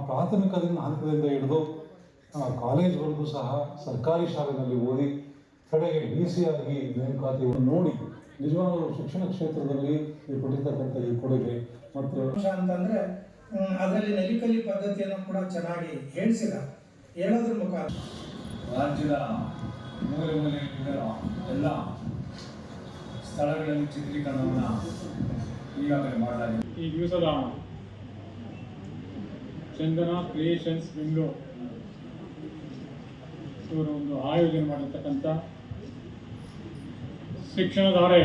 ಪ್ರಾಥಮಿಕ ಹಂತದಿಂದ ಹಿಡಿದು ಕಾಲೇಜ್ವರೆಗೂ ಸಹ ಸರ್ಕಾರಿ ಶಾಲೆಯಲ್ಲಿ ಓದಿ ಕಡೆಗೆ DC ಆಗಿ ನೇಮಕಾತಿಯನ್ನು ನೋಡಿ ನಿಜವಾಗ್ಲೂ ಶಿಕ್ಷಣ ಕ್ಷೇತ್ರದಲ್ಲಿ ಕೊಟ್ಟಿರ್ತಕ್ಕಂಥ ಈ ಕೊಡುಗೆ ಮತ್ತು ಅಂತಂದರೆ ಅದರಲ್ಲಿ ನಲಿಕಲಿ ಪದ್ಧತಿಯನ್ನು ಕೂಡ ಚೆನ್ನಾಗಿ ಹೇಳೋದ್ರ ಮುಖಾಂತರ ರಾಜ್ಯದ ಮೂಲೆ ಮೂಲೆಯಿಂದ ಎಲ್ಲ ಸ್ಥಳಗಳಲ್ಲಿ ಚಿತ್ರೀಕರಣವನ್ನು ಈಗಾಗಲೇ ಮಾಡಲಾಗಿದೆ. ಈ ದಿವಸದ ಚಂದನ ಕ್ರಿಯೇಷನ್ಸ್ ಬೆಂಗಳೂರು ಇವರು ಒಂದು ಆಯೋಜನೆ ಮಾಡಿರ್ತಕ್ಕಂಥ ಶಿಕ್ಷಣಧಾರೆ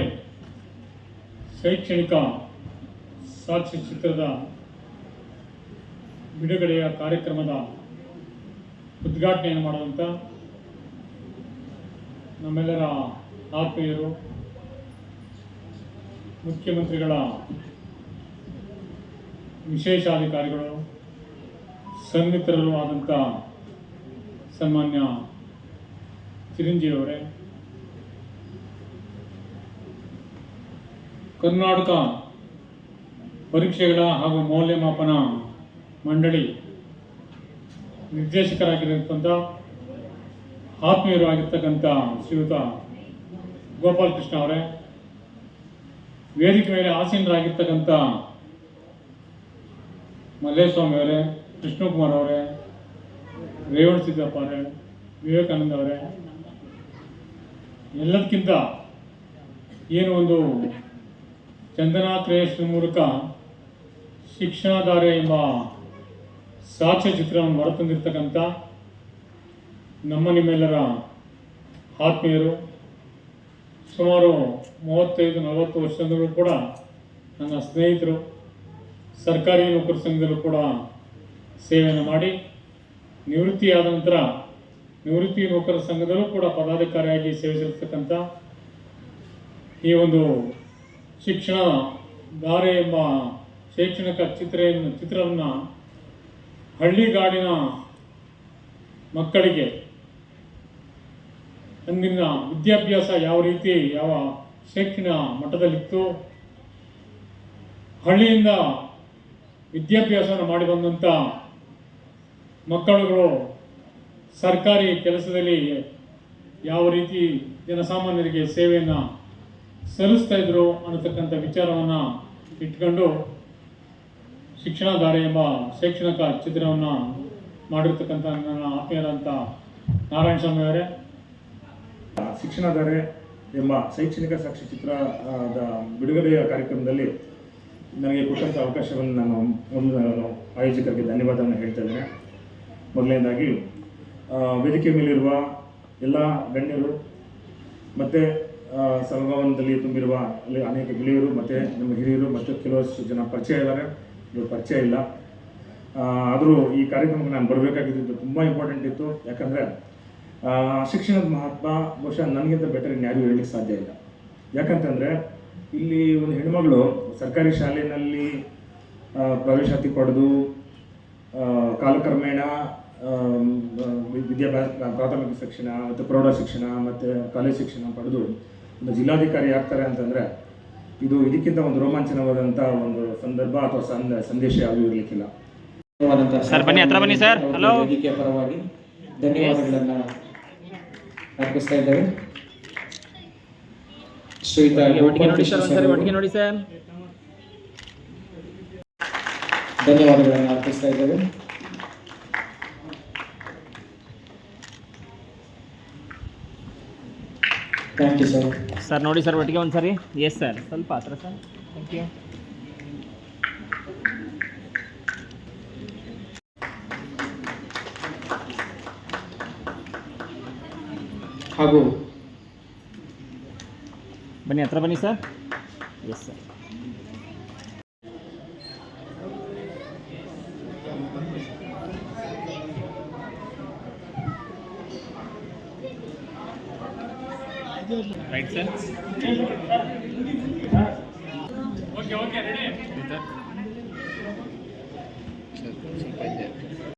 ಶೈಕ್ಷಣಿಕ ಸಾಕ್ಷ್ಯಚಿತ್ರದ ಬಿಡುಗಡೆಯ ಕಾರ್ಯಕ್ರಮದ ಉದ್ಘಾಟನೆಯನ್ನು ಮಾಡಿದಂಥ ನಮ್ಮೆಲ್ಲರ ಆತ್ಮೀಯರು, ಮುಖ್ಯಮಂತ್ರಿಗಳ ವಿಶೇಷಾಧಿಕಾರಿಗಳು, ಸನ್ಮಿತ್ರರು ಆದಂಥ ಸನ್ಮಾನ್ಯ ಚಿರಂಜೀವಿಯವರೇ, ಕರ್ನಾಟಕ ಪರೀಕ್ಷೆಗಳ ಹಾಗೂ ಮೌಲ್ಯಮಾಪನ ಮಂಡಳಿ ನಿರ್ದೇಶಕರಾಗಿರತಕ್ಕಂಥ ಆತ್ಮೀಯರು ಆಗಿರ್ತಕ್ಕಂಥ ಶ್ರೀಯುತ ಗೋಪಾಲಕೃಷ್ಣ ಅವರೇ, ವೇದಿಕೆ ಮೇಲೆ ಆಸೀನರಾಗಿರ್ತಕ್ಕಂಥ ಮಲ್ಲೇಸ್ವಾಮಿ ಅವರೇ, ಕೃಷ್ಣಕುಮಾರ್ ಅವರೇ, ರೇವಣ ಸಿದ್ದಪ್ಪ ಅವರೇ, ವಿವೇಕಾನಂದ ಅವರೇ, ಎಲ್ಲದಕ್ಕಿಂತ ಏನು ಒಂದು ಚಂದನ ಕ್ರಿಯೇಷನ್ ಮೂಲಕ ಶಿಕ್ಷಣಧಾರೆ ಎಂಬ ಸಾಕ್ಷ್ಯಚಿತ್ರವನ್ನು ಹೊರತಂದಿರ್ತಕ್ಕಂಥ ನಿಮ್ಮೆಲ್ಲರ ಆತ್ಮೀಯರು, ಸುಮಾರು 35-40 ವರ್ಷದಿಂದಲೂ ಕೂಡ ನನ್ನ ಸ್ನೇಹಿತರು, ಸರ್ಕಾರಿ ನೌಕರ ಸಂಘದಲ್ಲೂ ಕೂಡ ಸೇವೆಯನ್ನು ಮಾಡಿ ನಿವೃತ್ತಿಯಾದ ನಂತರ ನಿವೃತ್ತಿ ನೌಕರ ಸಂಘದಲ್ಲೂ ಕೂಡ ಪದಾಧಿಕಾರಿಯಾಗಿ ಸೇವಿಸಿರ್ತಕ್ಕಂಥ ಈ ಒಂದು ಶಿಕ್ಷಣ ಧಾರೆ ಎಂಬ ಶೈಕ್ಷಣಿಕ ಚಿತ್ರವನ್ನು ಹಳ್ಳಿಗಾಡಿನ ಮಕ್ಕಳಿಗೆ ಅಂದಿನ ವಿದ್ಯಾಭ್ಯಾಸ ಯಾವ ರೀತಿ ಯಾವ ಶೈಕ್ಷಣಿಕ ಮಟ್ಟದಲ್ಲಿತ್ತು, ಹಳ್ಳಿಯಿಂದ ವಿದ್ಯಾಭ್ಯಾಸವನ್ನು ಮಾಡಿ ಬಂದಂಥ ಮಕ್ಕಳುಗಳು ಸರ್ಕಾರಿ ಕೆಲಸದಲ್ಲಿ ಯಾವ ರೀತಿ ಜನಸಾಮಾನ್ಯರಿಗೆ ಸೇವೆಯನ್ನು ಸಲ್ಲಿಸ್ತಾ ಇದ್ರು ಅನ್ನತಕ್ಕಂಥ ವಿಚಾರವನ್ನು ಇಟ್ಕೊಂಡು ಶಿಕ್ಷಣಧಾರೆ ಎಂಬ ಶೈಕ್ಷಣಿಕ ಚಿತ್ರವನ್ನು ಮಾಡಿರ್ತಕ್ಕಂಥ ನನ್ನ ಆತ್ಮೀಯರಂಥ ನಾರಾಯಣ ಸ್ವಾಮಿ ಅವರೇ, ಶಿಕ್ಷಣಧಾರೆ ಎಂಬ ಶೈಕ್ಷಣಿಕ ಸಾಕ್ಷ್ಯಚಿತ್ರದ ಬಿಡುಗಡೆಯ ಕಾರ್ಯಕ್ರಮದಲ್ಲಿ ನನಗೆ ಕೊಟ್ಟಂಥ ಅವಕಾಶವನ್ನು ನಾನು ಆಯೋಜಕರಿಗೆ ಧನ್ಯವಾದವನ್ನು ಹೇಳ್ತಾ ಇದ್ದೇನೆ. ಮೊದಲನೇದಾಗಿ ವೇದಿಕೆ ಮೇಲಿರುವ ಎಲ್ಲ ಗಣ್ಯರು ಮತ್ತು ಸಭಾಭವನದಲ್ಲಿ ತುಂಬಿರುವ ಅಲ್ಲಿ ಅನೇಕ ಗೆಳೆಯರು ಮತ್ತು ನಮ್ಮ ಹಿರಿಯರು ಮತ್ತು ಕೆಲವಷ್ಟು ಜನ ಪರಿಚಯ ಇದ್ದಾರೆ, ಇವರು ಪರಿಚಯ ಇಲ್ಲ. ಆದರೂ ಈ ಕಾರ್ಯಕ್ರಮಕ್ಕೆ ನಾನು ಬರಬೇಕಾಗಿದ್ದು ತುಂಬ ಇಂಪಾರ್ಟೆಂಟ್ ಇತ್ತು. ಯಾಕಂದರೆ ಶಿಕ್ಷಣದ ಮಹತ್ವ ಬಹುಶಃ ನನಗಿಂತ ಬೆಟರ್ ಇನ್ಯಾರೂ ಹೇಳಲಿಕ್ಕೆ ಸಾಧ್ಯ ಇಲ್ಲ. ಯಾಕಂತಂದರೆ ಇಲ್ಲಿ ಒಂದು ಹೆಣ್ಮಗಳು ಸರ್ಕಾರಿ ಶಾಲೆಯಲ್ಲಿ ಪ್ರವೇಶಾತಿ ಪಡೆದು ಕಾಲಕ್ರಮೇಣ ವಿದ್ಯಾಭ್ಯಾಸ ಪ್ರಾಥಮಿಕ ಶಿಕ್ಷಣ ಮತ್ತು ಪ್ರೌಢ ಶಿಕ್ಷಣ ಮತ್ತು ಕಾಲೇಜ್ ಶಿಕ್ಷಣ ಪಡೆದು ಒಂದು ಜಿಲ್ಲಾಧಿಕಾರಿ ಆಗ್ತಾರೆ ಅಂತಂದರೆ ಇದಕ್ಕಿಂತ ಒಂದು ರೋಮಾಂಚನವಾದಂಥ ಒಂದು ಸಂದರ್ಭ ಅಥವಾ ಸಂದೇಶ ಯಾವುದೂ ಇರಲಿಕ್ಕಿಲ್ಲ. ಸರ್ ಬನ್ನಿ, ಹತ್ರ ಬನ್ನಿ ಸರ್. ಹಲೋ, ವೇದಿಕೆಯ ಪರವಾಗಿ ಧನ್ಯವಾದಗಳನ್ನು ಅರ್ಪಿಸ್ತಾ ಇದ್ದೇವೆ. ಒಟ್ಟಿಗೆ ನೋಡಿ ಸರ್. ಧನ್ಯವಾದಗಳನ್ನು ಅರ್ಪಿಸ್ತಾ ಇದ್ದೇವೆ. Thank you sir. ಸರ್ ನೋಡಿ ಸರ್ ಒಟ್ಟಿಗೆ ಒಂದು ಸರಿ. ಎಸ್ ಸರ್, ಸ್ವಲ್ಪ ಹತ್ರ ಸರ್. Thank you. ಹಾಗೂ ಬನ್ನಿ ಹತ್ರ ಬನ್ನಿ sir. Yes sir. Right sir. Okay ready sir.